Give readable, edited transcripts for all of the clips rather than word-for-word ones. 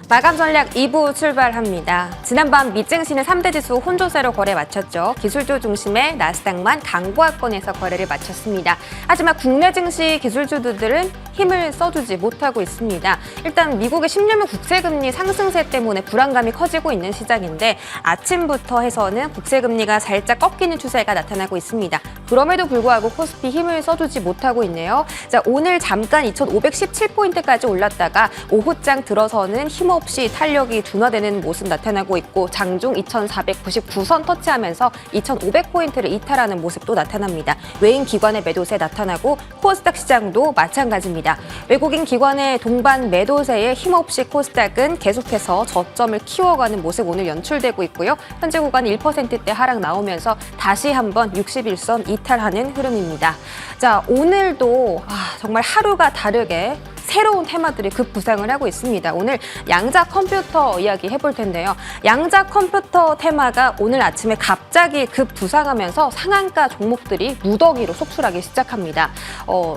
마감 전략 2부 출발합니다. 지난밤 미증시는 3대 지수 혼조세로 거래 마쳤죠. 기술주 중심의 나스닥만 강보합권에서 거래를 마쳤습니다. 하지만 국내 증시 기술주들은 힘을 써주지 못하고 있습니다. 일단 미국의 10년물 국채금리 상승세 때문에 불안감이 커지고 있는 시장인데 아침부터 해서는 국채금리가 살짝 꺾이는 추세가 나타나고 있습니다. 그럼에도 불구하고 코스피 힘을 써주지 못하고 있네요. 자, 오늘 잠깐 2,517포인트까지 올랐다가 오후장 들어서는 힘없이 탄력이 둔화되는 모습 나타나고 있고 장중 2,499선 터치하면서 2,500포인트를 이탈하는 모습도 나타납니다. 외인 기관의 매도세 나타나고 코스닥 시장도 마찬가지입니다. 외국인 기관의 동반 매도세에 힘없이 코스닥은 계속해서 저점을 키워가는 모습 오늘 연출되고 있고요. 현재 구간 1%대 하락 나오면서 다시 한번 61선 이탈하는 흐름입니다. 자, 오늘도 정말 하루가 다르게 새로운 테마들이 급부상을 하고 있습니다. 오늘 양자 컴퓨터 이야기 해볼 텐데요. 양자 컴퓨터 테마가 오늘 아침에 갑자기 급부상하면서 상한가 종목들이 무더기로 속출하기 시작합니다.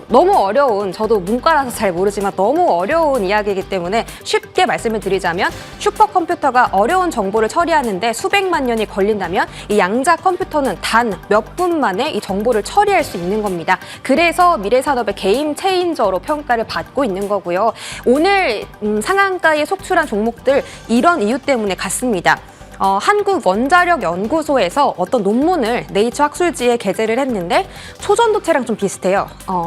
너무 어려운, 저도 문과라서 잘 모르지만 너무 어려운 이야기이기 때문에 쉽게 말씀을 드리자면 슈퍼컴퓨터가 어려운 정보를 처리하는데 수백만 년이 걸린다면 이 양자 컴퓨터는 단 몇 분 만에 이 정보를 처리할 수 있는 겁니다. 그래서 미래산업의 게임 체인저로 평가를 받고 있는 거고요. 오늘 상한가에 속출한 종목들 이런 이유 때문에 갔습니다. 한국원자력연구소에서 어떤 논문을 네이처 학술지에 게재를 했는데 초전도체랑 좀 비슷해요.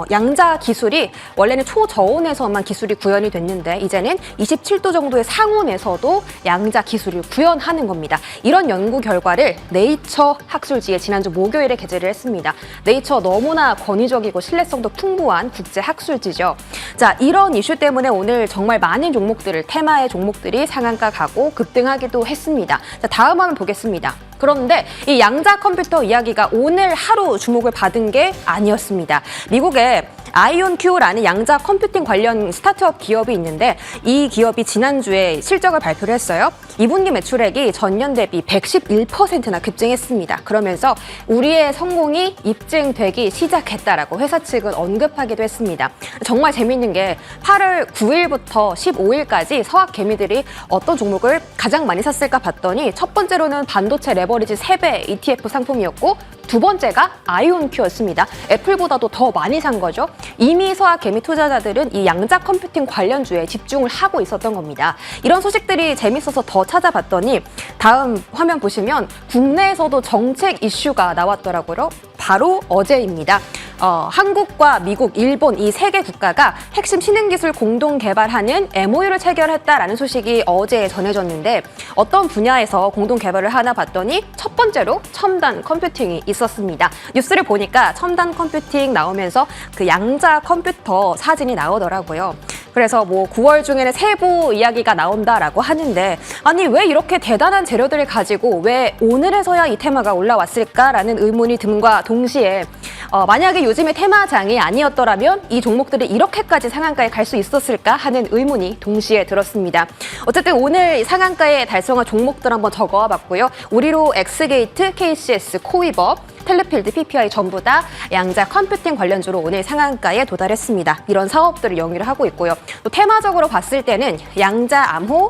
양자 기술이 원래는 초저온에서만 기술이 구현이 됐는데 이제는 27도 정도의 상온에서도 양자 기술을 구현하는 겁니다. 이런 연구 결과를 네이처 학술지에 지난주 목요일에 게재를 했습니다. 네이처 너무나 권위적이고 신뢰성도 풍부한 국제 학술지죠. 자, 이런 이슈 때문에 오늘 정말 많은 종목들을 테마의 종목들이 상한가 가고 급등하기도 했습니다. 자, 다음 화면 보겠습니다. 그런데 이 양자 컴퓨터 이야기가 오늘 하루 주목을 받은 게 아니었습니다. 미국의 아이온큐라는 양자 컴퓨팅 관련 스타트업 기업이 있는데 이 기업이 지난주에 실적을 발표를 했어요. 2분기 매출액이 전년 대비 111%나 급증했습니다. 그러면서 우리의 성공이 입증되기 시작했다라고 회사 측은 언급하기도 했습니다. 정말 재밌는 게 8월 9일부터 15일까지 서학 개미들이 어떤 종목을 가장 많이 샀을까 봤더니 첫 번째로는 반도체 레버리지 3배 ETF 상품이었고 두 번째가 아이온큐였습니다. 애플보다도 더 많이 산 거죠. 이미 서학 개미 투자자들은 이 양자 컴퓨팅 관련주에 집중을 하고 있었던 겁니다. 이런 소식들이 재밌어서 더 찾아봤더니 다음 화면 보시면 국내에서도 정책 이슈가 나왔더라고요. 바로 어제입니다. 한국과 미국, 일본 이 세 개 국가가 핵심 신흥기술 공동 개발하는 MOU를 체결했다라는 소식이 어제 전해졌는데 어떤 분야에서 공동 개발을 하나 봤더니 첫 번째로 첨단 컴퓨팅이 있었습니다. 뉴스를 보니까 첨단 컴퓨팅 나오면서 그 양자 컴퓨터 사진이 나오더라고요. 그래서 뭐 9월 중에는 세부 이야기가 나온다라고 하는데 아니 왜 이렇게 대단한 재료들을 가지고 왜 오늘에서야 이 테마가 올라왔을까라는 의문이 듦과 동시에 만약에 요즘의 테마장이 아니었더라면 이 종목들이 이렇게까지 상한가에 갈 수 있었을까 하는 의문이 동시에 들었습니다. 어쨌든 오늘 상한가에 달성한 종목들 한번 적어와 봤고요. 우리로 엑스게이트, KCS, 코이버, 텔레필드, PPI 전부 다 양자 컴퓨팅 관련주로 오늘 상한가에 도달했습니다. 이런 사업들을 영위를 하고 있고요. 또 테마적으로 봤을 때는 양자 암호,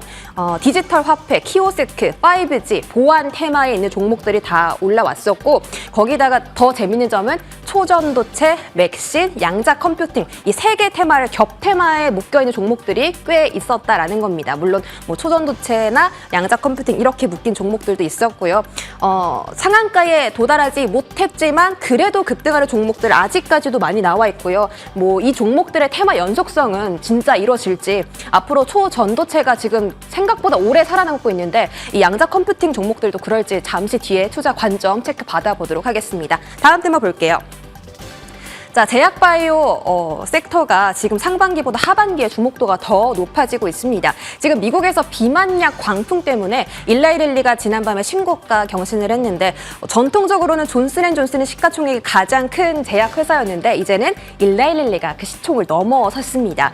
디지털 화폐, 키오스크, 5G, 보안 테마에 있는 종목들이 다 올라왔었고 거기다가 더 재밌는 점은 초전도체, 맥신, 양자 컴퓨팅 이 세 개 테마를 겹 테마에 묶여있는 종목들이 꽤 있었다라는 겁니다. 물론 뭐 초전도체나 양자 컴퓨팅 이렇게 묶인 종목들도 있었고요. 상한가에 도달하지 못했지만 그래도 급등하는 종목들 아직까지도 많이 나와 있고요. 뭐 이 종목들의 테마 연속성은 진짜 이루어질지 앞으로 초전도체가 지금 생각보다 오래 살아남고 있는데 이 양자 컴퓨팅 종목들도 그럴지 잠시 뒤에 투자 관점 체크 받아보도록 하겠습니다. 다음 테마 볼게요. 자, 제약바이오 섹터가 지금 상반기보다 하반기에 주목도가 더 높아지고 있습니다. 지금 미국에서 비만약 광풍 때문에 일라이릴리가 지난밤에 신고가 경신을 했는데 전통적으로는 존슨앤존슨의 시가총액이 가장 큰 제약회사였는데 이제는 일라이릴리가 그 시총을 넘어섰습니다.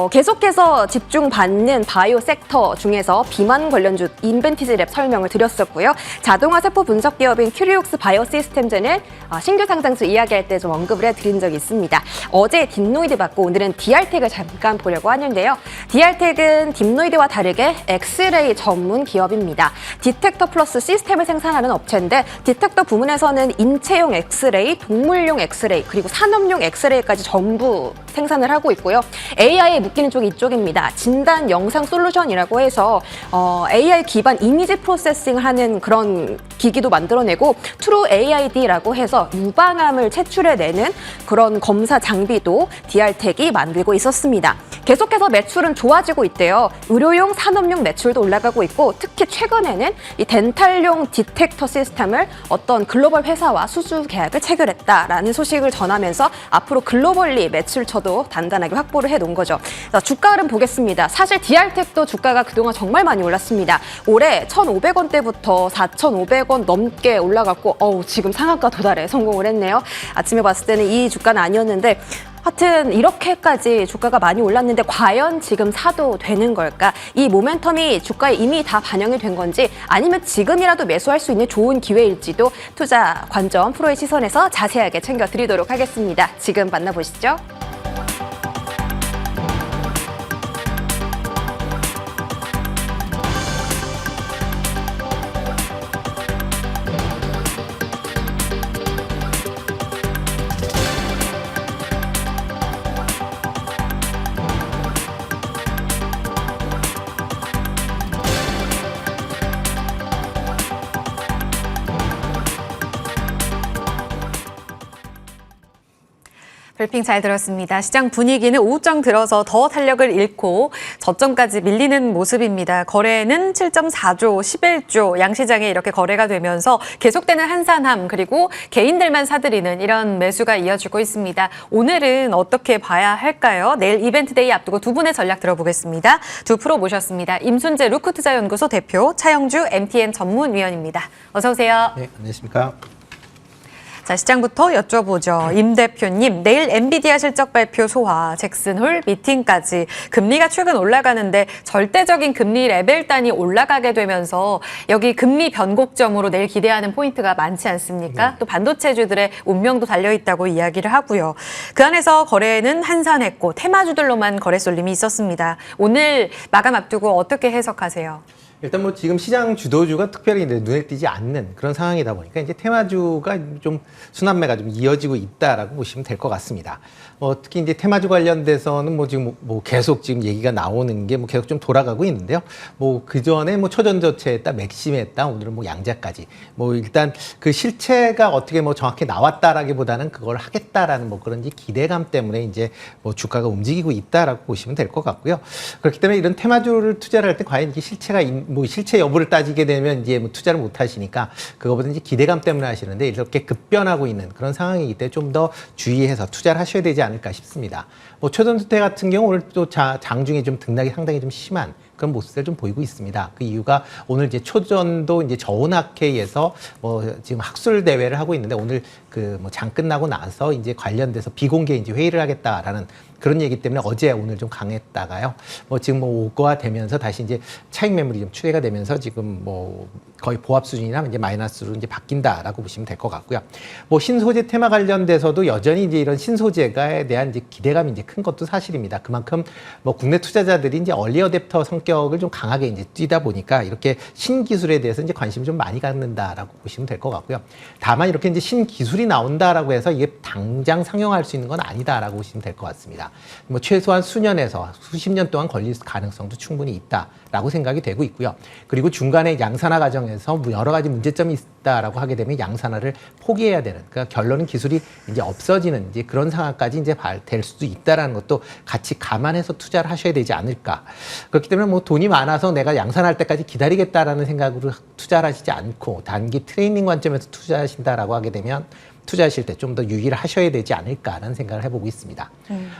계속해서 집중받는 바이오 섹터 중에서 비만 관련주 인벤티지랩 설명을 드렸었고요. 자동화 세포 분석 기업인 큐리옥스 바이오시스템즈는 신규 상장주 이야기할 때 좀 언급을 해드린 드린 적이 있습니다. 어제 딥노이드 받고 오늘은 DR텍을 잠깐 보려고 하는데요. DR텍은 딥노이드와 다르게 엑스레이 전문 기업입니다. 디텍터 플러스 시스템을 생산하는 업체인데 디텍터 부문에서는 인체용 엑스레이, 동물용 엑스레이, 그리고 산업용 엑스레이까지 전부 생산을 하고 있고요. AI에 묶이는 쪽이 이쪽입니다. 진단 영상 솔루션이라고 해서 AI 기반 이미지 프로세싱을 하는 그런 기기도 만들어내고 트루 AID라고 해서 유방암을 채출해내는 그런 검사 장비도 DR텍이 만들고 있었습니다. 계속해서 매출은 좋아지고 있대요. 의료용, 산업용 매출도 올라가고 있고 특히 최근에는 이 덴탈용 디텍터 시스템을 어떤 글로벌 회사와 수주 계약을 체결했다라는 소식을 전하면서 앞으로 글로벌리 매출처도 단단하게 확보를 해놓은 거죠. 자, 주가를 보겠습니다. 사실 DR텍도 주가가 그동안 정말 많이 올랐습니다. 올해 1,500원대부터 4,500원 넘게 올라갔고 지금 상한가 도달에 성공을 했네요. 아침에 봤을 때는 이 주가는 아니었는데 하여튼 이렇게까지 주가가 많이 올랐는데 과연 지금 사도 되는 걸까? 이 모멘텀이 주가에 이미 다 반영이 된 건지 아니면 지금이라도 매수할 수 있는 좋은 기회일지도 투자 관점 프로의 시선에서 자세하게 챙겨드리도록 하겠습니다. 지금 만나보시죠. 브리핑 잘 들었습니다. 시장 분위기는 오후장 들어서 더 탄력을 잃고 저점까지 밀리는 모습입니다. 거래는 7.4조, 11조 양시장에 이렇게 거래가 되면서 계속되는 한산함 그리고 개인들만 사들이는 이런 매수가 이어지고 있습니다. 오늘은 어떻게 봐야 할까요? 내일 이벤트데이 앞두고 두 분의 전략 들어보겠습니다. 두 프로 모셨습니다. 임순재 루크투자연구소 대표, 차영주 MTN 전문위원입니다. 어서 오세요. 네, 안녕하십니까. 자, 시장부터 여쭤보죠. 임 대표님, 내일 엔비디아 실적 발표 소화, 잭슨홀 미팅까지 금리가 최근 올라가는데 절대적인 금리 레벨 단위 올라가게 되면서 여기 금리 변곡점으로 내일 기대하는 포인트가 많지 않습니까? 네. 또 반도체주들의 운명도 달려있다고 이야기를 하고요. 그 안에서 거래는 한산했고 테마주들로만 거래 쏠림이 있었습니다. 오늘 마감 앞두고 어떻게 해석하세요? 일단 뭐 지금 시장 주도주가 특별히 이제 눈에 띄지 않는 그런 상황이다 보니까 이제 테마주가 좀 순환매가 좀 이어지고 있다라고 보시면 될 것 같습니다. 특히 이제 테마주 관련돼서는 뭐 지금 뭐 계속 지금 얘기가 나오는 게 뭐 계속 좀 돌아가고 있는데요. 뭐 그 전에 뭐 초전저체했다, 맥심했다, 오늘은 뭐 양자까지. 뭐 일단 그 실체가 어떻게 뭐 정확히 나왔다라기보다는 그걸 하겠다라는 뭐 그런 기대감 때문에 이제 뭐 주가가 움직이고 있다라고 보시면 될 것 같고요. 그렇기 때문에 이런 테마주를 투자를 할 때 과연 이게 실체가 뭐 실체 여부를 따지게 되면 이제 뭐 투자를 못 하시니까 그거보다 이제 기대감 때문에 하시는데 이렇게 급변하고 있는 그런 상황이기 때문에 좀 더 주의해서 투자를 하셔야 되지 않을까 싶습니다. 뭐 초전주택 같은 경우 오늘 또 장중에 좀 등락이 상당히 좀 심한 그런 모습을 좀 보이고 있습니다. 그 이유가 오늘 이제 초전도 이제 저온학회에서 뭐 지금 학술 대회를 하고 있는데 오늘 그 뭐 장 끝나고 나서 이제 관련돼서 비공개 이제 회의를 하겠다라는 그런 얘기 때문에 어제 오늘 좀 강했다가요. 뭐 지금 뭐 오거화되면서 다시 이제 차익 매물이 좀 추계가 되면서 지금 뭐 거의 보합 수준이나 이제 마이너스로 이제 바뀐다라고 보시면 될 것 같고요. 뭐 신소재 테마 관련돼서도 여전히 이제 이런 신소재가에 대한 이제 기대감이 이제 큰 것도 사실입니다. 그만큼 뭐 국내 투자자들이 이제 얼리 어댑터 성격을 좀 강하게 이제 띄다 보니까 이렇게 신기술에 대해서 이제 관심을 좀 많이 갖는다라고 보시면 될 것 같고요. 다만 이렇게 이제 신기술이 나온다라고 해서 이게 당장 상용할 수 있는 건 아니다라고 보시면 될 것 같습니다. 뭐 최소한 수년에서 수십 년 동안 걸릴 가능성도 충분히 있다라고 생각이 되고 있고요. 그리고 중간에 양산화 과정에서 여러 가지 문제점이 있다라고 하게 되면 양산화를 포기해야 되는, 그러니까 결론은 기술이 이제 없어지는 이제 그런 상황까지 이제 될 수도 있다라는 것도 같이 감안해서 투자를 하셔야 되지 않을까. 그렇기 때문에 뭐 돈이 많아서 내가 양산할 때까지 기다리겠다라는 생각으로 투자를 하시지 않고 단기 트레이닝 관점에서 투자하신다라고 하게 되면 투자하실 때 좀 더 유의를 하셔야 되지 않을까라는 생각을 해보고 있습니다.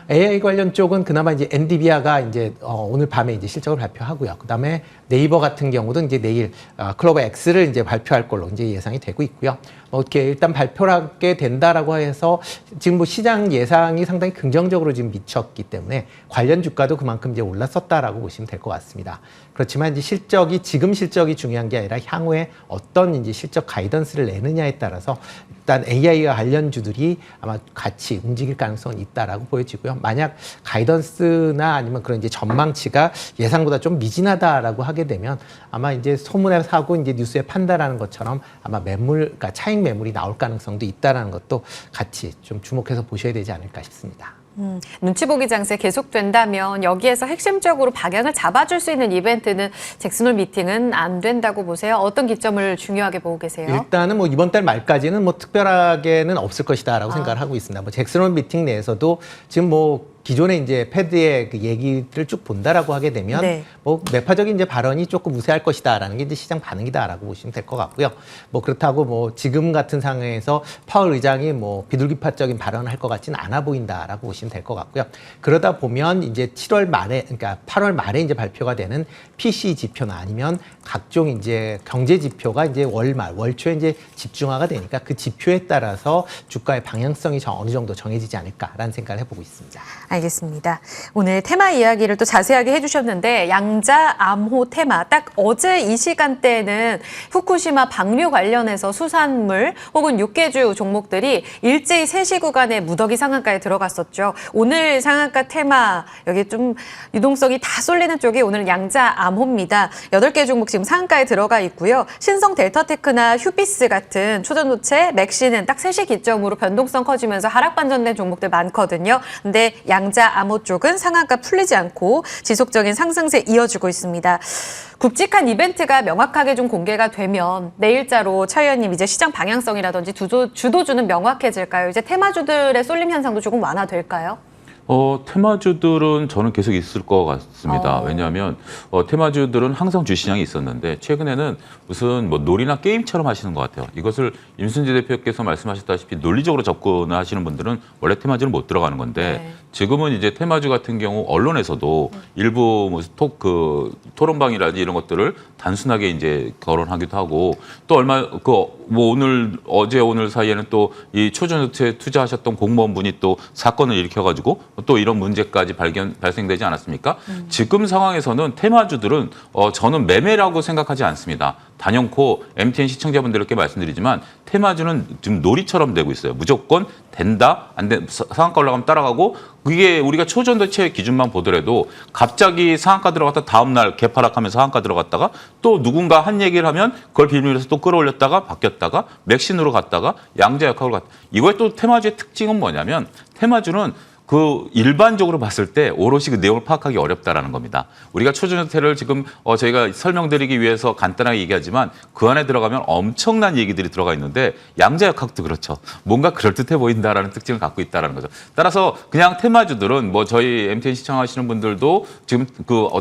AI 관련 쪽은 그나마 이제 엔비디아가 이제 오늘 밤에 이제 실적을 발표하고요. 그 다음에 네이버 같은 경우도 이제 내일 클로버 X를 이제 발표할 걸로 이제 예상이 되고 있고요. 이렇게 일단 발표를 하게 된다라고 해서 지금 뭐 시장 예상이 상당히 긍정적으로 지금 미쳤기 때문에 관련 주가도 그만큼 이제 올랐었다라고 보시면 될 것 같습니다. 그렇지만 이제 지금 실적이 중요한 게 아니라 향후에 어떤 이제 실적 가이던스를 내느냐에 따라서 일단 AI AI와 관련주들이 아마 같이 움직일 가능성은 있다라고 보여지고요. 만약 가이던스나 아니면 그런 이제 전망치가 예상보다 좀 미진하다라고 하게 되면 아마 이제 소문에 사고 이제 뉴스에 판다라는 것처럼 아마 그러니까 차익 매물이 나올 가능성도 있다라는 것도 같이 좀 주목해서 보셔야 되지 않을까 싶습니다. 눈치 보기 장세 계속된다면 여기에서 핵심적으로 방향을 잡아줄 수 있는 이벤트는 잭슨홀 미팅은 안 된다고 보세요? 어떤 기점을 중요하게 보고 계세요? 일단은 뭐 이번 달 말까지는 뭐 특별하게는 없을 것이다라고 생각을 하고 있습니다. 뭐 잭슨홀 미팅 내에서도 지금 뭐 기존에 이제 패드의 그 얘기를 쭉 본다라고 하게 되면 네. 뭐 매파적인 이제 발언이 조금 우세할 것이다라는 게 이제 시장 반응이다라고 보시면 될 것 같고요. 뭐 그렇다고 뭐 지금 같은 상황에서 파월 의장이 뭐 비둘기파적인 발언을 할 것 같지는 않아 보인다라고 보시면 될 것 같고요. 그러다 보면 이제 7월 말에 그러니까 8월 말에 이제 발표가 되는 PC 지표나 아니면 각종 이제 경제 지표가 이제 월초에 이제 집중화가 되니까 그 지표에 따라서 주가의 방향성이 어느 정도 정해지지 않을까라는 생각을 해보고 있습니다. 알겠습니다. 오늘 테마 이야기를 또 자세하게 해주셨는데 양자 암호 테마 딱 어제 이 시간대에는 후쿠시마 방류 관련해서 수산물 혹은 육개주 종목들이 일제히 3시 구간에 무더기 상한가에 들어갔었죠. 오늘 상한가 테마 여기 좀 유동성이 다 쏠리는 쪽이 오늘 양자 암호입니다. 8개 종목 지금 상한가에 들어가 있고요. 신성 델타테크나 휴비스 같은 초전도체 맥시는 딱 3시 기점으로 변동성 커지면서 하락 반전된 종목들 많거든요. 근데 양자 암호 쪽은 상한가 풀리지 않고 지속적인 상승세 이어지고 있습니다. 굵직한 이벤트가 명확하게 좀 공개가 되면 내일자로 차 의원님 이제 시장 방향성이라든지 주도주는 명확해질까요? 이제 테마주들의 쏠림 현상도 조금 완화될까요? 테마주들은 저는 계속 있을 것 같습니다. 왜냐하면 테마주들은 항상 주시장이 있었는데 최근에는 무슨 뭐 놀이나 게임처럼 하시는 것 같아요. 이것을 임순재 대표께서 말씀하셨다시피 논리적으로 접근을 하시는 분들은 원래 테마주는 못 들어가는 건데 네. 지금은 이제 테마주 같은 경우 언론에서도 일부 뭐 토론방이라든지 이런 것들을 단순하게 이제 거론하기도 하고 또 뭐 오늘 사이에는 또 이 초전도체 투자하셨던 공무원분이 또 사건을 일으켜가지고 또 이런 문제까지 발생되지 않았습니까? 지금 상황에서는 테마주들은 저는 매매라고 생각하지 않습니다. 단연코 MTN 시청자분들께 말씀드리지만 테마주는 지금 놀이처럼 되고 있어요. 무조건 된다, 안 돼, 상한가 올라가면 따라가고 그게 우리가 초전도체 기준만 보더라도 갑자기 상한가 들어갔다 다음날 개파락하면서 상한가 들어갔다가 또 누군가 한 얘기를 하면 그걸 빌미해서 또 끌어올렸다가 바뀌었다가 맥신으로 갔다가 양자 역학으로 갔다. 이거의 또 테마주의 특징은 뭐냐면 테마주는 그 일반적으로 봤을 때 오롯이 그 내용을 파악하기 어렵다라는 겁니다. 우리가 초전도체를 지금 저희가 설명드리기 위해서 간단하게 얘기하지만 그 안에 들어가면 엄청난 얘기들이 들어가 있는데 양자역학도 그렇죠. 뭔가 그럴듯해 보인다라는 특징을 갖고 있다라는 거죠. 따라서 그냥 테마주들은 뭐 저희 MTN 시청하시는 분들도 지금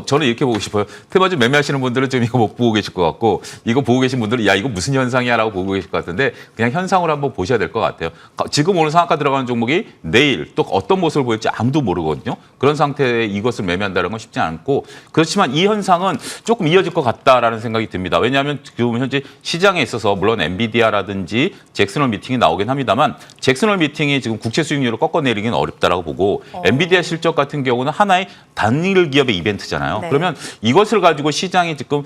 저는 이렇게 보고 싶어요. 테마주 매매하시는 분들은 지금 이거 못 보고 계실 것 같고 이거 보고 계신 분들은 야 이거 무슨 현상이야라고 보고 계실 것 같은데 그냥 현상으로 한번 보셔야 될 것 같아요. 지금 오늘 상한가 들어가는 종목이 내일 또 어떤 모습을 보일지 아무도 모르거든요. 그런 상태에 이것을 매매한다는 건 쉽지 않고 그렇지만 이 현상은 조금 이어질 것 같다라는 생각이 듭니다. 왜냐하면 지금 현재 시장에 있어서 물론 엔비디아라든지 잭슨홀 미팅이 나오긴 합니다만 잭슨홀 미팅이 지금 국채 수익률을 꺾어내리기는 어렵다라고 보고 엔비디아 실적 같은 경우는 하나의 단일 기업의 이벤트잖아요. 네. 그러면 이것을 가지고 시장이 지금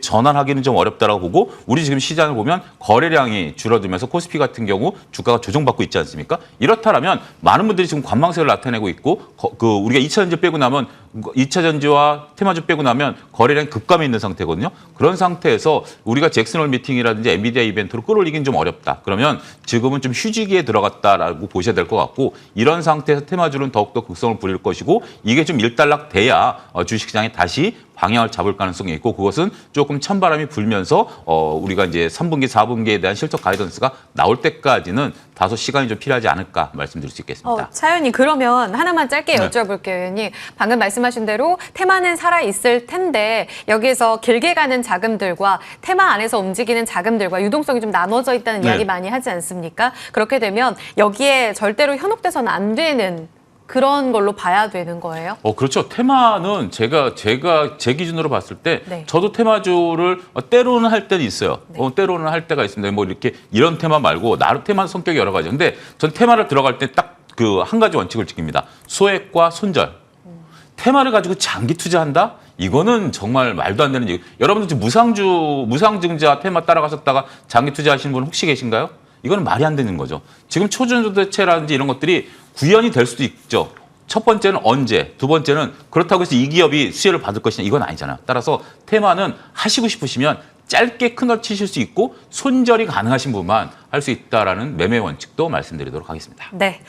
전환하기는 좀 어렵다라고 보고 우리 지금 시장을 보면 거래량이 줄어들면서 코스피 같은 경우 주가가 조정받고 있지 않습니까? 이렇다면 많은 분들이 지금 관망세를 나타내고 있고 우리가 2차 전지 빼고 나면 2차 전지와 테마주 빼고 나면 거래량이 급감해 있는 상태거든요. 그런 상태에서 우리가 잭슨홀 미팅이라든지 엔비디아 이벤트로 끌어올리긴 좀 어렵다. 그러면 지금은 좀 휴지기에 들어갔다라고 보셔야 될 것 같고 이런 상태에서 테마주는 더욱더 극성을 부릴 것이고 이게 좀 일단락 돼야 주식시장에 다시 방향을 잡을 가능성이 있고 그것은 조금 찬바람이 불면서 우리가 이제 3분기, 4분기에 대한 실적 가이던스가 나올 때까지는 다소 시간이 좀 필요하지 않을까 말씀드릴 수 있겠습니다. 차 의원님 그러면 하나만 짧게 여쭤볼게요. 의원님. 방금 말씀하신 대로 테마는 살아있을 텐데 여기에서 길게 가는 자금들과 테마 안에서 움직이는 자금들과 유동성이 좀 나눠져 있다는 이야기 많이 하지 않습니까? 그렇게 되면 여기에 절대로 현혹돼서는 안 되는 그런 걸로 봐야 되는 거예요? 그렇죠. 테마는 제가 제 기준으로 봤을 때 네. 저도 테마주를 때로는 할 때는 있어요. 때로는 할 때가 있습니다. 뭐 이렇게 이런 테마 말고 나름 테마 성격이 여러 가지. 근데 전 테마를 들어갈 때 딱 그 한 가지 원칙을 지킵니다. 소액과 손절. 테마를 가지고 장기 투자한다? 이거는 정말 말도 안 되는 얘기. 여러분들 지금 무상증자 테마 따라가셨다가 장기 투자하시는 분 혹시 계신가요? 이거는 말이 안 되는 거죠. 지금 초전도체라든지 이런 것들이 구현이 될 수도 있죠. 첫 번째는 언제, 두 번째는 그렇다고 해서 이 기업이 수혜를 받을 것이냐 이건 아니잖아요. 따라서 테마는 하시고 싶으시면 짧게 큰얼 치실 수 있고 손절이 가능하신 분만 할 수 있다라는 매매 원칙도 말씀드리도록 하겠습니다. 네.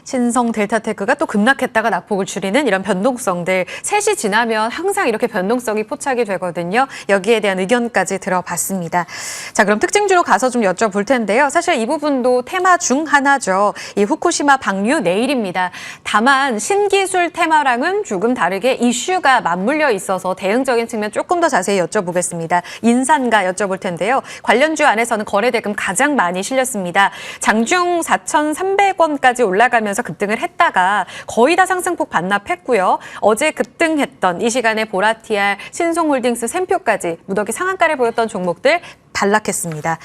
신성 델타테크가 또 급락했다가 낙폭을 줄이는 이런 변동성들 3시 지나면 항상 이렇게 변동성이 포착이 되거든요. 여기에 대한 의견까지 들어봤습니다. 자, 그럼 특징주로 가서 좀 여쭤볼 텐데요. 사실 이 부분도 테마 중 하나죠. 이 후쿠시마 방류 내일입니다. 다만 신기술 테마랑은 조금 다르게 이슈가 맞물려 있어서 대응적인 측면 조금 더 자세히 여쭤보겠습니다. 인산가 여쭤볼 텐데요. 관련주 안에서는 거래대금 가장 많이 실렸습니다. 장중 4,300원까지 올라가면서 급등을 했다가 거의 다 상승폭 반납했고요. 어제 급등했던 이 시간에 보라티알, 신송홀딩스, 샘표까지 무더기 상한가를 보였던 종목들 반락했습니다.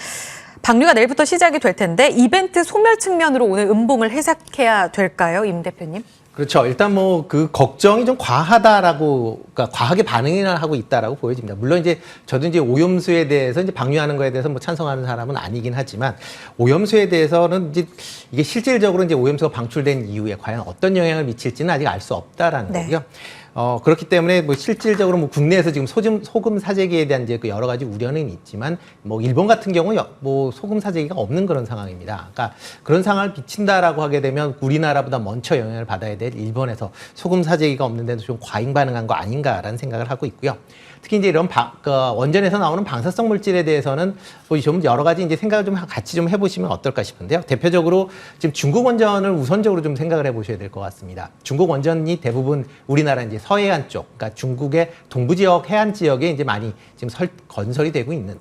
방류가 내일부터 시작이 될 텐데 이벤트 소멸 측면으로 오늘 음봉을 해석해야 될까요, 임 대표님? 그렇죠. 일단 뭐 그 걱정이 좀 과하다라고, 그러니까 과하게 반응을 하고 있다라고 보여집니다. 물론 이제 저도 이제 오염수에 대해서 이제 방류하는 거에 대해서 뭐 찬성하는 사람은 아니긴 하지만 오염수에 대해서는 이제 이게 실질적으로 이제 오염수가 방출된 이후에 과연 어떤 영향을 미칠지는 아직 알 수 없다라는 거고요. 그렇기 때문에 뭐 실질적으로 뭐 국내에서 지금 소금 사재기에 대한 이제 그 여러 가지 우려는 있지만 뭐 일본 같은 경우 뭐 소금 사재기가 없는 그런 상황입니다. 그러니까 그런 상황을 비친다라고 하게 되면 우리나라보다 먼저 영향을 받아야 될 일본에서 소금 사재기가 없는데도 좀 과잉 반응한 거 아닌가라는 생각을 하고 있고요. 특히 이제 이런 원전에서 나오는 방사성 물질에 대해서는 뭐 좀 여러 가지 이제 생각을 좀 같이 좀 해보시면 어떨까 싶은데요. 대표적으로 지금 중국 원전을 우선적으로 좀 생각을 해보셔야 될 것 같습니다. 중국 원전이 대부분 우리나라 이제 서해안 쪽, 그러니까 중국의 동부 지역, 해안 지역에 이제 많이 지금 건설이 되고 있는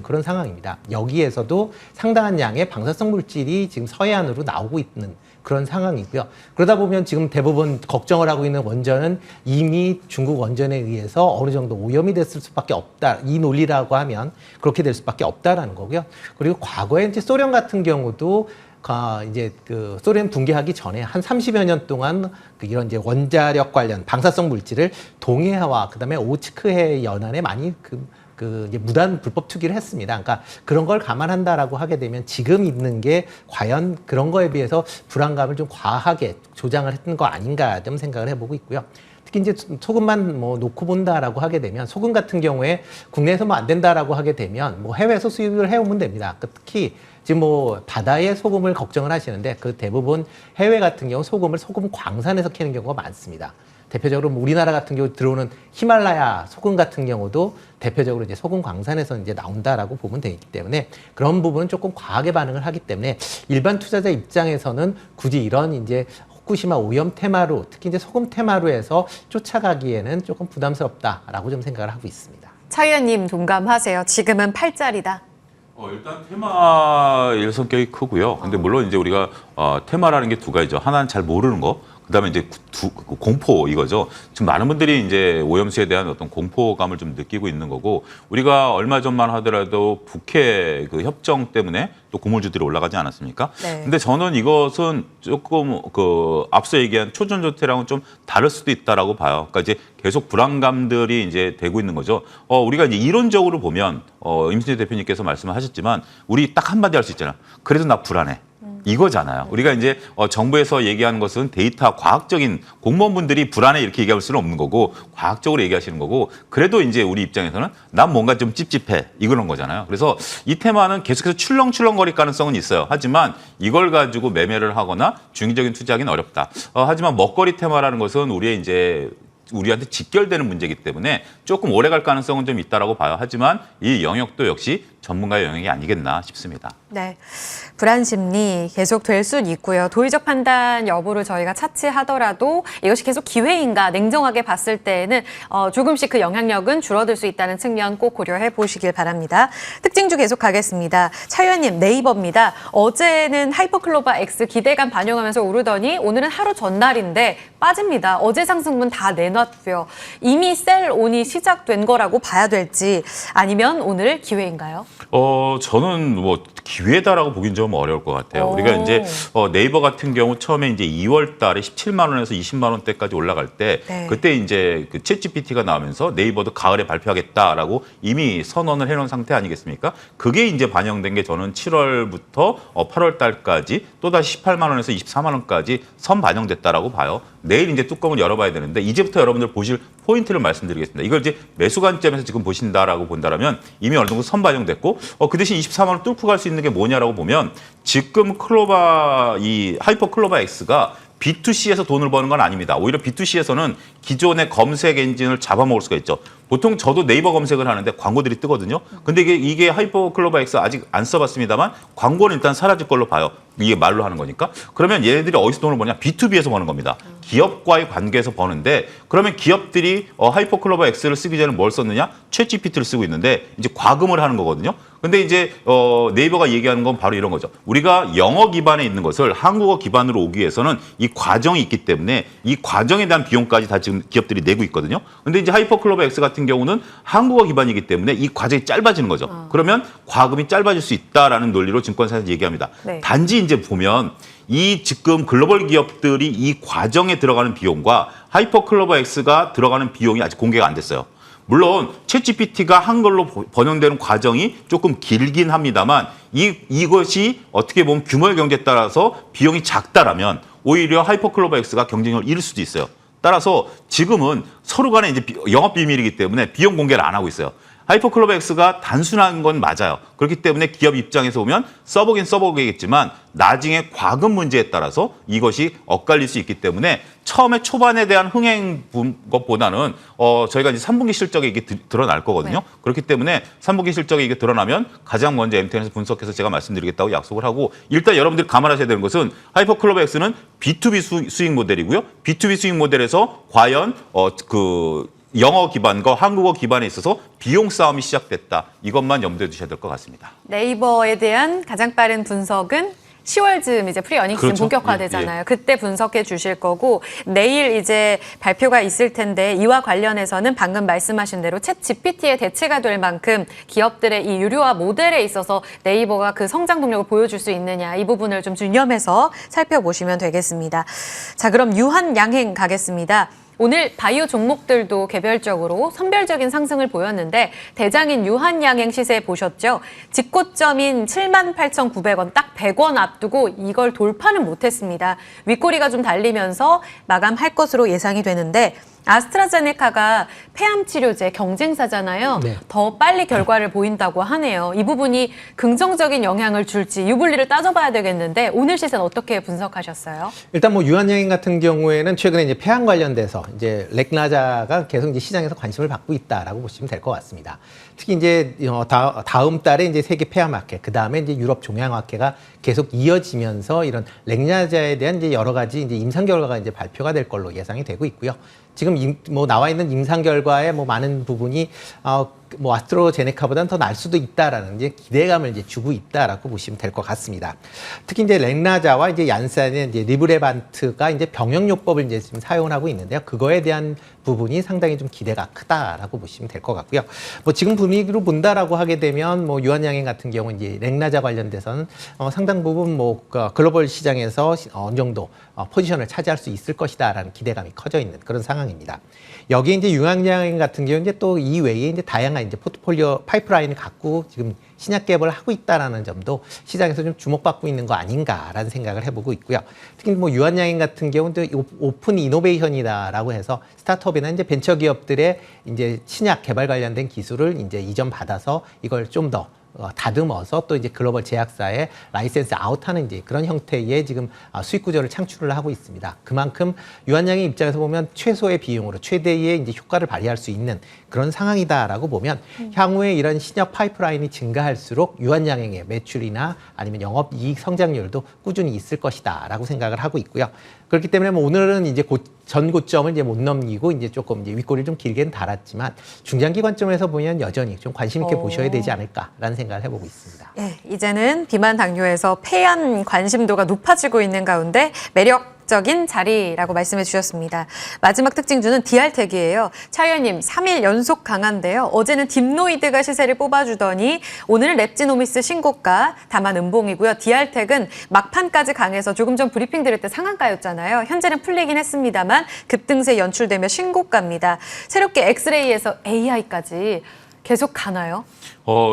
그런 상황입니다. 여기에서도 상당한 양의 방사성 물질이 지금 서해안으로 나오고 있는 그런 상황이고요. 그러다 보면 지금 대부분 걱정을 하고 있는 원전은 이미 중국 원전에 의해서 어느 정도 오염이 됐을 수밖에 없다. 이 논리라고 하면 그렇게 될 수밖에 없다라는 거고요. 그리고 과거에 이제 소련 같은 경우도 이제 그 소련 붕괴하기 전에 한 30여 년 동안 이런 이제 원자력 관련 방사성 물질을 동해와 그다음에 오츠크해 연안에 많이 이제 무단 불법 투기를 했습니다. 그러니까 그런 걸 감안한다라고 하게 되면 지금 있는 게 과연 그런 거에 비해서 불안감을 좀 과하게 조장을 했던 거 아닌가 좀 생각을 해보고 있고요. 특히 이제 소금만 뭐 놓고 본다라고 하게 되면 소금 같은 경우에 국내에서 뭐 안 된다라고 하게 되면 뭐 해외에서 수입을 해오면 됩니다. 특히 지금 뭐 바다의 소금을 걱정을 하시는데 그 대부분 해외 같은 경우 소금을 소금 광산에서 캐는 경우가 많습니다. 대표적으로 뭐 우리나라 같은 경우 들어오는 히말라야 소금 같은 경우도 대표적으로 이제 소금 광산에서 이제 나온다라고 보면 되기 때문에 그런 부분은 조금 과하게 반응을 하기 때문에 일반 투자자 입장에서는 굳이 이런 이제 후쿠시마 오염 테마로 특히 이제 소금 테마로 해서 쫓아가기에는 조금 부담스럽다라고 좀 생각을 하고 있습니다. 차 의원님 동감하세요. 지금은 팔자리다. 일단 테마의 성격이 크고요. 근데 물론 이제 우리가 테마라는 게 두 가지죠. 하나는 잘 모르는 거. 그다음에 이제 공포 이거죠. 지금 많은 분들이 이제 오염수에 대한 어떤 공포감을 좀 느끼고 있는 거고 우리가 얼마 전만 하더라도 북해 그 협정 때문에 또 고물주들이 올라가지 않았습니까? 네. 근데 저는 이것은 조금 앞서 얘기한 초전조태랑은 좀 다를 수도 있다라고 봐요. 그러니까 이제 계속 불안감들이 이제 되고 있는 거죠. 우리가 이제 이론적으로 보면 임순재 대표님께서 말씀하셨지만 우리 딱 한마디 할 수 있잖아요. 그래도 나 불안해. 이거잖아요. 우리가 이제 정부에서 얘기하는 것은 데이터 과학적인 공무원분들이 불안해 이렇게 얘기할 수는 없는 거고 과학적으로 얘기하시는 거고 그래도 이제 우리 입장에서는 난 뭔가 좀 찝찝해 이거는 거잖아요. 그래서 이 테마는 계속해서 출렁출렁거릴 가능성은 있어요. 하지만 이걸 가지고 매매를 하거나 중의적인 투자하기는 어렵다. 하지만 먹거리 테마라는 것은 우리한테 직결되는 문제이기 때문에 조금 오래 갈 가능성은 좀 있다라고 봐요. 하지만 이 영역도 역시 전문가의 영역이 아니겠나 싶습니다. 네, 불안 심리 계속 될 수는 있고요. 도의적 판단 여부를 저희가 차치하더라도 이것이 계속 기회인가 냉정하게 봤을 때에는 조금씩 그 영향력은 줄어들 수 있다는 측면 꼭 고려해 보시길 바랍니다. 특징주 계속 가겠습니다. 차 의원님 네이버입니다. 어제는 하이퍼클로바 X 기대감 반영하면서 오르더니 오늘은 하루 전날인데 빠집니다. 어제 상승분 다 내놨고요. 이미 셀온이 시작된 거라고 봐야 될지 아니면 오늘 기회인가요? 저는 뭐 기회다라고 보긴 좀 어려울 것 같아요. 오. 우리가 이제 네이버 같은 경우 처음에 이제 2월 달에 17만 원에서 20만 원대까지 올라갈 때 네. 그때 이제 그 챗GPT가 나오면서 네이버도 가을에 발표하겠다라고 이미 선언을 해놓은 상태 아니겠습니까? 그게 이제 반영된 게 저는 7월부터 8월 달까지 또다시 18만 원에서 24만 원까지 선 반영됐다라고 봐요. 내일 이제 뚜껑을 열어봐야 되는데 이제부터 여러분들 보실 포인트를 말씀드리겠습니다. 이걸 이제 매수 관점에서 지금 보신다라고 본다라면 이미 어느 정도 선 반영됐고 그 대신 24만 원 뚫고 갈 수 있는 게 뭐냐라고 보면 지금 이 하이퍼 클로바 X가 B2C에서 돈을 버는 건 아닙니다. 오히려 B2C에서는 기존의 검색 엔진을 잡아먹을 수가 있죠. 보통 저도 네이버 검색을 하는데 광고들이 뜨거든요. 근데 이게 하이퍼 클로바 X 아직 안 써봤습니다만 광고는 일단 사라질 걸로 봐요. 이게 말로 하는 거니까. 그러면 얘네들이 어디서 돈을 버냐? B2B에서 버는 겁니다. 기업과의 관계에서 버는데 그러면 기업들이 하이퍼 클로바 X를 쓰기 전에 뭘 썼느냐? 챗GPT를 쓰고 있는데 이제 과금을 하는 거거든요. 근데 이제 네이버가 얘기하는 건 바로 이런 거죠. 우리가 영어 기반에 있는 것을 한국어 기반으로 오기 위해서는 이 과정이 있기 때문에 이 과정에 대한 비용까지 다 지금 기업들이 내고 있거든요. 근데 이제 하이퍼 클로바 X 같은 경우는 한국어 기반이기 때문에 이 과정이 짧아지는 거죠. 그러면 과금이 짧아질 수 있다라는 논리로 증권사에서 얘기합니다. 네. 단지 이제 보면 이 지금 글로벌 기업들이 이 과정에 들어가는 비용과 하이퍼 클로바 X가 들어가는 비용이 아직 공개가 안 됐어요. 물론 챗GPT가 한글로 번역되는 과정이 조금 길긴 합니다만 이것이 어떻게 보면 규모의 경제에 따라서 비용이 작다라면 오히려 하이퍼 클로바 X가 경쟁력을 잃을 수도 있어요. 따라서 지금은 서로 간에 이제 영업 비밀이기 때문에 비용 공개를 안 하고 있어요. 하이퍼 클로바 X가 단순한 건 맞아요. 그렇기 때문에 기업 입장에서 보면 써보긴 써보겠지만 나중에 과금 문제에 따라서 이것이 엇갈릴 수 있기 때문에 처음에 초반에 대한 흥행 것보다는 저희가 이제 3분기 실적에 이게 드러날 거거든요. 네. 그렇기 때문에 3분기 실적에 이게 드러나면 가장 먼저 MTN에서 분석해서 제가 말씀드리겠다고 약속을 하고 일단 여러분들이 감안하셔야 되는 것은 하이퍼 클로바 X는 B2B 수익 모델이고요. B2B 수익 모델에서 과연 영어 기반과 한국어 기반에 있어서 비용 싸움이 시작됐다. 이것만 염두에 두셔야 될 것 같습니다. 네이버에 대한 가장 빠른 분석은 10월쯤 이제 프리 어닝 시즌 그렇죠. 본격화되잖아요. 그때 분석해 주실 거고 내일 이제 발표가 있을 텐데 이와 관련해서는 방금 말씀하신 대로 챗 GPT의 대체가 될 만큼 기업들의 이 유료화 모델에 있어서 네이버가 그 성장 동력을 보여줄 수 있느냐 이 부분을 좀 유념해서 살펴보시면 되겠습니다. 자, 그럼 유한 양행 가겠습니다. 오늘 바이오 종목들도 개별적으로 선별적인 상승을 보였는데 대장인 유한양행 시세 보셨죠? 직고점인 78,900원 딱 100원 앞두고 이걸 돌파는 못했습니다. 윗꼬리가 좀 달리면서 마감할 것으로 예상이 되는데 아스트라제네카가 폐암 치료제 경쟁사잖아요. 네. 더 빨리 결과를 보인다고 하네요. 이 부분이 긍정적인 영향을 줄지 유불리를 따져봐야 되겠는데 오늘 시세는 어떻게 분석하셨어요? 일단 뭐 유한양행 같은 경우에는 최근에 이제 폐암 관련돼서 이제 렉나자가 계속 이제 시장에서 관심을 받고 있다라고 보시면 될 것 같습니다. 특히 이제 다음 달에 이제 세계 폐암학회, 그 다음에 이제 유럽 종양학회가 계속 이어지면서 이런 렉나자에 대한 이제 여러 가지 이제 임상 결과가 이제 발표가 될 걸로 예상이 되고 있고요. 지금 뭐 나와 있는 임상 결과의 뭐 많은 부분이 뭐 아스트라제네카보다는 더 날 수도 있다라는 이제 기대감을 이제 주고 있다라고 보시면 될 것 같습니다. 특히 이제 렉나자와 이제 얀센의 이제 리브레반트가 이제 병역요법을 이제 지금 사용을 하고 있는데요. 그거에 대한 부분이 상당히 좀 기대가 크다라고 보시면 될 것 같고요. 뭐 지금 분위기로 본다라고 하게 되면 뭐 유한양행 같은 경우 이제 렉나자 관련돼서는 상당 부분 뭐 글로벌 시장에서 어느 정도 포지션을 차지할 수 있을 것이다라는 기대감이 커져 있는 그런 상황입니다. 여기에 이제 유한양행 같은 경우 이제 또 이외에 이제 다양한 이제 포트폴리오 파이프라인을 갖고 지금 신약 개발을 하고 있다라는 점도 시장에서 좀 주목받고 있는 거 아닌가라는 생각을 해보고 있고요. 특히 뭐 유한양행 같은 경우는 오픈 이노베이션이다라고 해서 스타트업이나 이제 벤처 기업들의 이제 신약 개발 관련된 기술을 이제 이전 받아서 이걸 좀 더 다듬어서 또 이제 글로벌 제약사에 라이센스 아웃하는 이제 그런 형태의 지금 수익 구조를 창출을 하고 있습니다. 그만큼 유한양행 입장에서 보면 최소의 비용으로 최대의 이제 효과를 발휘할 수 있는 그런 상황이다라고 보면 향후에 이런 신약 파이프라인이 증가할수록 유한양행의 매출이나 아니면 영업이익 성장률도 꾸준히 있을 것이다라고 생각을 하고 있고요. 그렇기 때문에 뭐 오늘은 이제 전 고점을 이제 못 넘기고 이제 조금 이제 윗꼬리를 좀 길게는 달았지만 중장기 관점에서 보면 여전히 좀 관심 있게 보셔야 되지 않을까라는 생각을 해보고 있습니다. 네, 이제는 비만 당뇨에서 폐암 관심도가 높아지고 있는 가운데 매력 매력적인 자리라고 말씀해 주셨습니다. 마지막 특징주는 디알텍이에요. 차 의원님 3일 연속 강한데요. 어제는 딥노이드가 시세를 뽑아주더니 오늘은 랩지노미스 신고가, 다만 음봉이고요. 디알텍은 막판까지 강해서 조금 전 브리핑 드릴 때 상한가였잖아요. 현재는 풀리긴 했습니다만 급등세 연출되며 신고가입니다. 새롭게 엑스레이에서 AI까지 계속 가나요?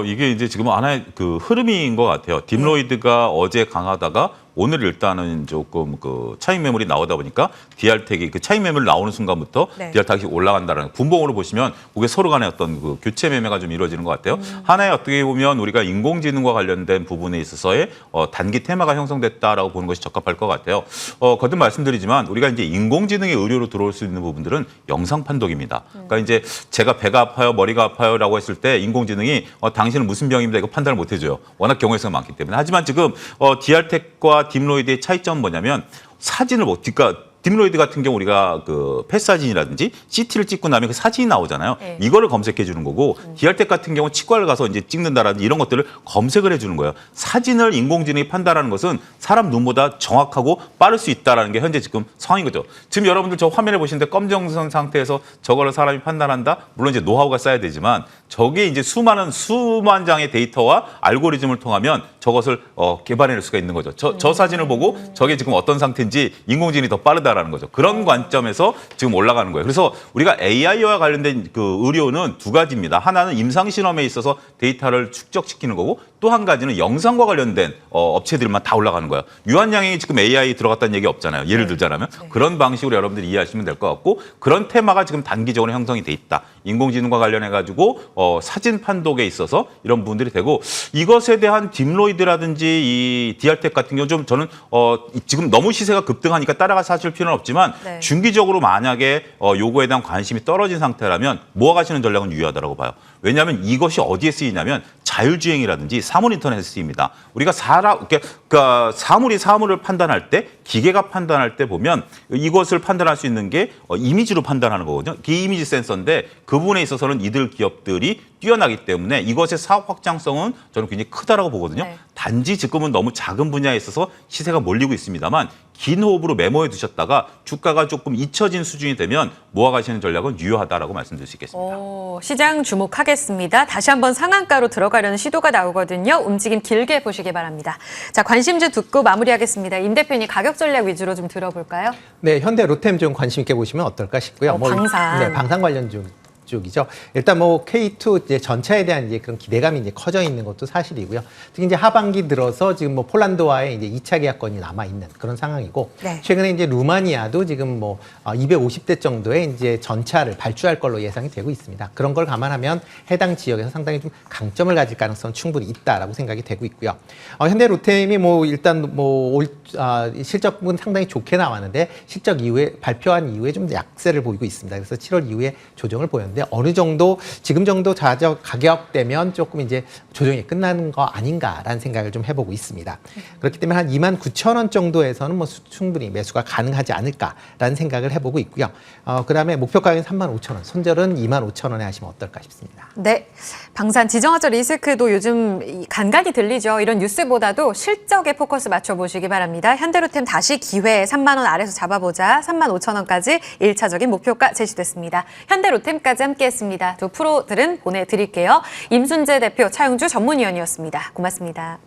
이게 이제 지금 하나의 그 흐름인 것 같아요. 딥로이드가 어제 강하다가 오늘 일단은 조금 그 차익 매물이 나오다 보니까 디알텍이 그 차익 매물 나오는 순간부터 네. 디알텍이 올라간다는 분봉으로 보시면 그게 서로 간의 어떤 그 교체 매매가 좀 이루어지는 것 같아요. 하나의 어떻게 보면 우리가 인공지능과 관련된 부분에 있어서의 단기 테마가 형성됐다라고 보는 것이 적합할 것 같아요. 거듭 말씀드리지만 우리가 이제 인공지능의 의료로 들어올 수 있는 부분들은 영상 판독입니다. 그러니까 이제 제가 배가 아파요, 머리가 아파요라고 했을 때 인공지능이 당신은 무슨 병입니다 이거 판단을 못 해줘요. 워낙 경우의 수가 많기 때문에. 하지만 지금 디알텍과 딥로이드의 차이점은 뭐냐면 사진을 그러니까 딥로이드 같은 경우 우리가 그 펫사진이라든지 CT를 찍고 나면 그 사진이 나오잖아요. 네. 이거를 검색해 주는 거고 디알텍 같은 경우 치과를 가서 이제 찍는다라든지 이런 것들을 검색을 해 주는 거예요. 사진을 인공지능이 판단하는 것은 사람 눈보다 정확하고 빠를 수 있다라는 게 현재 지금 상황인 거죠. 지금 여러분들 저 화면에 보시는데 검정선 상태에서 저거를 사람이 판단한다. 물론 이제 노하우가 쌓여야 되지만 저게 이제 수만 장의 데이터와 알고리즘을 통하면 저것을 개발해낼 수가 있는 거죠. 저 사진을 보고 저게 지금 어떤 상태인지 인공지능이 더 빠르다라는 거죠. 그런 관점에서 지금 올라가는 거예요. 그래서 우리가 AI와 관련된 그 의료는 두 가지입니다. 하나는 임상 실험에 있어서 데이터를 축적시키는 거고 또 한 가지는 영상과 관련된 업체들만 다 올라가는 거예요. 유한양이 지금 AI 들어갔다는 얘기 없잖아요. 예를 들자면 그런 방식으로 여러분들이 이해하시면 될 것 같고 그런 테마가 지금 단기적으로 형성이 돼 있다. 인공지능과 관련해 가지고 사진 판독에 있어서 이런 부분들이 되고 이것에 대한 딥로이드라든지 이 디알텍 같은 경우 좀 저는 지금 너무 시세가 급등하니까 따라가서 하실 필요는 없지만 네. 중기적으로 만약에 요거에 대한 관심이 떨어진 상태라면 모아가시는 전략은 유효하다고 봐요. 왜냐하면 이것이 어디에 쓰이냐면 자율주행이라든지 사물 인터넷에 쓰입니다. 우리가 그러니까 사물이 사물을 판단할 때 기계가 판단할 때 보면 이것을 판단할 수 있는 게 이미지로 판단하는 거거든요. 그 이미지 센서인데 그 부분에 있어서는 이들 기업들이 뛰어나기 때문에 이것의 사업 확장성은 저는 굉장히 크다라고 보거든요. 네. 단지 지금은 너무 작은 분야에 있어서 시세가 몰리고 있습니다만 긴 호흡으로 메모해 두셨다가 주가가 조금 잊혀진 수준이 되면 모아가시는 전략은 유효하다라고 말씀드릴 수 있겠습니다. 시장 주목하겠습니다. 다시 한번 상한가로 들어가려는 시도가 나오거든요. 움직임 길게 보시기 바랍니다. 자, 관심주 듣고 마무리하겠습니다. 임 대표님 가격 전략 위주로 좀 들어볼까요? 네, 현대 로템 좀 관심 있게 보시면 어떨까 싶고요. 방산. 네, 방산 관련 쪽이죠. 일단 뭐 K2 이제 전차에 대한 이제 그런 기대감이 이제 커져 있는 것도 사실이고요. 특히 이제 하반기 들어서 지금 뭐 폴란드와의 이제 2차 계약권이 남아 있는 그런 상황이고 네. 최근에 이제 루마니아도 지금 뭐 250대 정도의 이제 전차를 발주할 걸로 예상이 되고 있습니다. 그런 걸 감안하면 해당 지역에서 상당히 좀 강점을 가질 가능성은 충분히 있다라고 생각이 되고 있고요. 현대 로템이 뭐 일단 뭐 실적은 상당히 좋게 나왔는데 실적 이후에 발표한 이후에 좀 약세를 보이고 있습니다. 그래서 7월 이후에 조정을 보였는데 어느 정도 지금 정도 가격대면 조금 이제 조정이 끝나는 거 아닌가라는 생각을 좀 해보고 있습니다. 그렇기 때문에 한 29,000원 정도에서는 뭐 충분히 매수가 가능하지 않을까라는 생각을 해보고 있고요. 그다음에 목표 가격은 35,000원, 손절은 25,000원에 하시면 어떨까 싶습니다. 네, 방산 지정학적 리스크도 요즘 간간히 들리죠. 이런 뉴스보다도 실적에 포커스 맞춰보시기 바랍니다. 현대로템 다시 기회 3만 원 아래서 잡아보자. 35,000원까지 1차적인 목표가 제시됐습니다. 현대로템까지 함께했습니다. 두 프로들은 보내드릴게요. 임순재 대표 차용주 전문위원이었습니다. 고맙습니다.